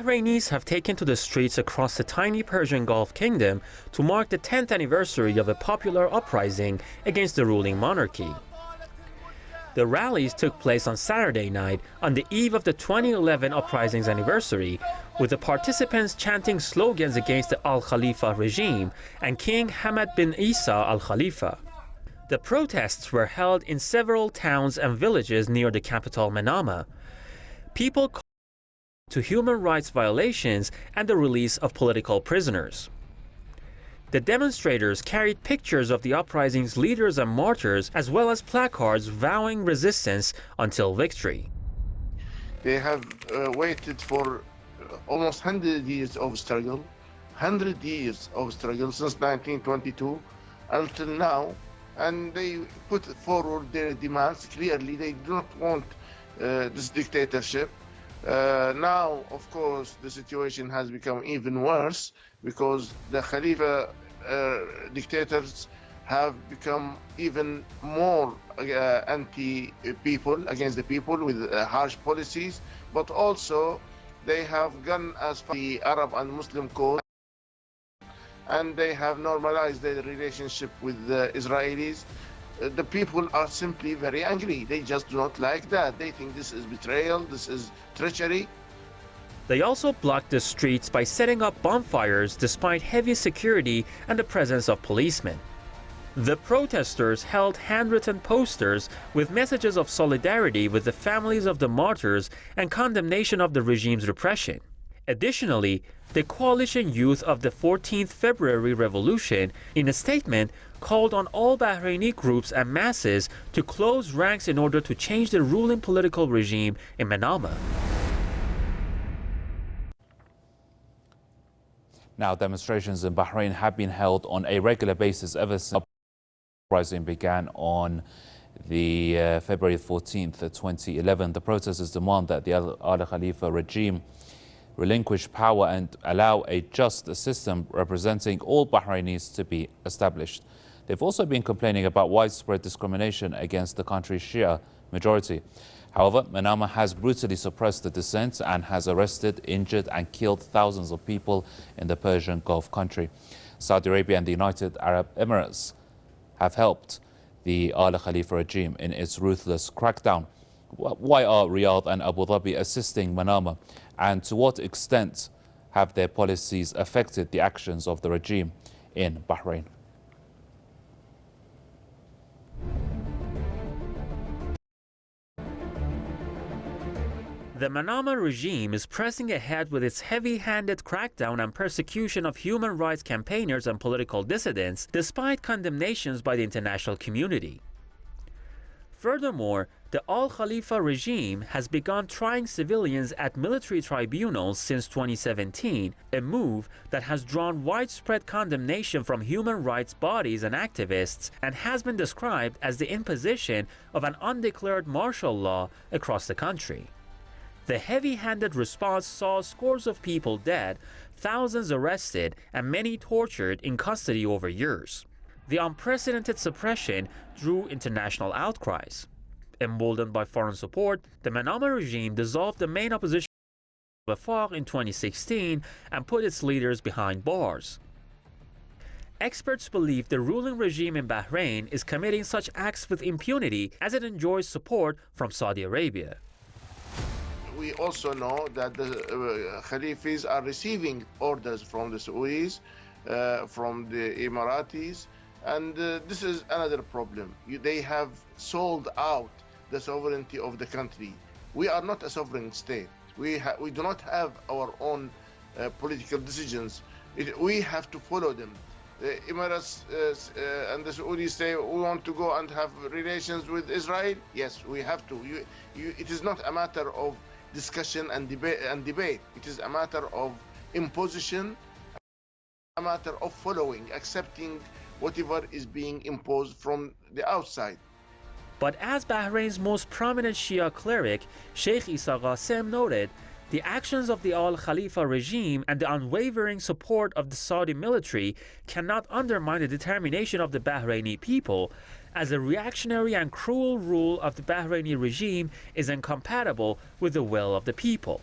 Bahrainis have taken to the streets across the tiny Persian Gulf kingdom to mark the 10th anniversary of a popular uprising against the ruling monarchy. The rallies took place on Saturday night on the eve of the 2011 uprising's anniversary, with the participants chanting slogans against the Al-Khalifah regime and King Hamad bin Isa al-Khalifah. The protests were held in several towns and villages near the capital Manama. People called to human rights violations and the release of political prisoners. The demonstrators carried pictures of the uprising's leaders and martyrs, as well as placards vowing resistance until victory. They have waited for almost 100 years of struggle, 100 years of struggle since 1922 until now, and they put forward their demands clearly. They do not want this dictatorship. Now, of course, the situation has become even worse because the Khalifa dictators have become even more anti-people, against the people with harsh policies, but also they have gone as far as the Arab and Muslim code, and they have normalized their relationship with the Israelis. The people are simply very angry. They just do not like that. They think this is betrayal, this is treachery. They also blocked the streets by setting up bonfires despite heavy security and the presence of policemen. The protesters held handwritten posters with messages of solidarity with the families of the martyrs and condemnation of the regime's repression. Additionally, the coalition youth of the 14th February Revolution, in a statement, called on all Bahraini groups and masses to close ranks in order to change the ruling political regime in Manama. Now, demonstrations in Bahrain have been held on a regular basis ever since the uprising began on the February 14th, 2011. The protesters demand that the Al-Khalifa regime relinquish power and allow a just system representing all Bahrainis to be established. They've also been complaining about widespread discrimination against the country's Shia majority. However, Manama has brutally suppressed the dissent and has arrested, injured and killed thousands of people in the Persian Gulf country. Saudi Arabia and the United Arab Emirates have helped the Al-Khalifa regime in its ruthless crackdown. Why are Riyadh and Abu Dhabi assisting Manama, and to what extent have their policies affected the actions of the regime in Bahrain? The Manama regime is pressing ahead with its heavy-handed crackdown and persecution of human rights campaigners and political dissidents, despite condemnations by the international community. Furthermore, the Al-Khalifa regime has begun trying civilians at military tribunals since 2017, a move that has drawn widespread condemnation from human rights bodies and activists and has been described as the imposition of an undeclared martial law across the country. The heavy-handed response saw scores of people dead, thousands arrested, and many tortured in custody over years. The unprecedented suppression drew international outcries. Emboldened by foreign support, the Manama regime dissolved the main opposition Wafaq in 2016 and put its leaders behind bars. Experts believe the ruling regime in Bahrain is committing such acts with impunity as it enjoys support from Saudi Arabia. We also know that the Khalifis are receiving orders from the Saudis, from the Emiratis, and this is another problem. They have sold out the sovereignty of the country. We are not a sovereign state. We do not have our own political decisions. We have to follow them. The Emirates and the Saudis say we want to go and have relations with Israel. Yes, we have to. It is not a matter of discussion and debate. It is a matter of imposition, a matter of following, accepting whatever is being imposed from the outside. But as Bahrain's most prominent Shia cleric, Sheikh Isa Qasem, noted, the actions of the Al-Khalifa regime and the unwavering support of the Saudi military cannot undermine the determination of the Bahraini people, as the reactionary and cruel rule of the Bahraini regime is incompatible with the will of the people.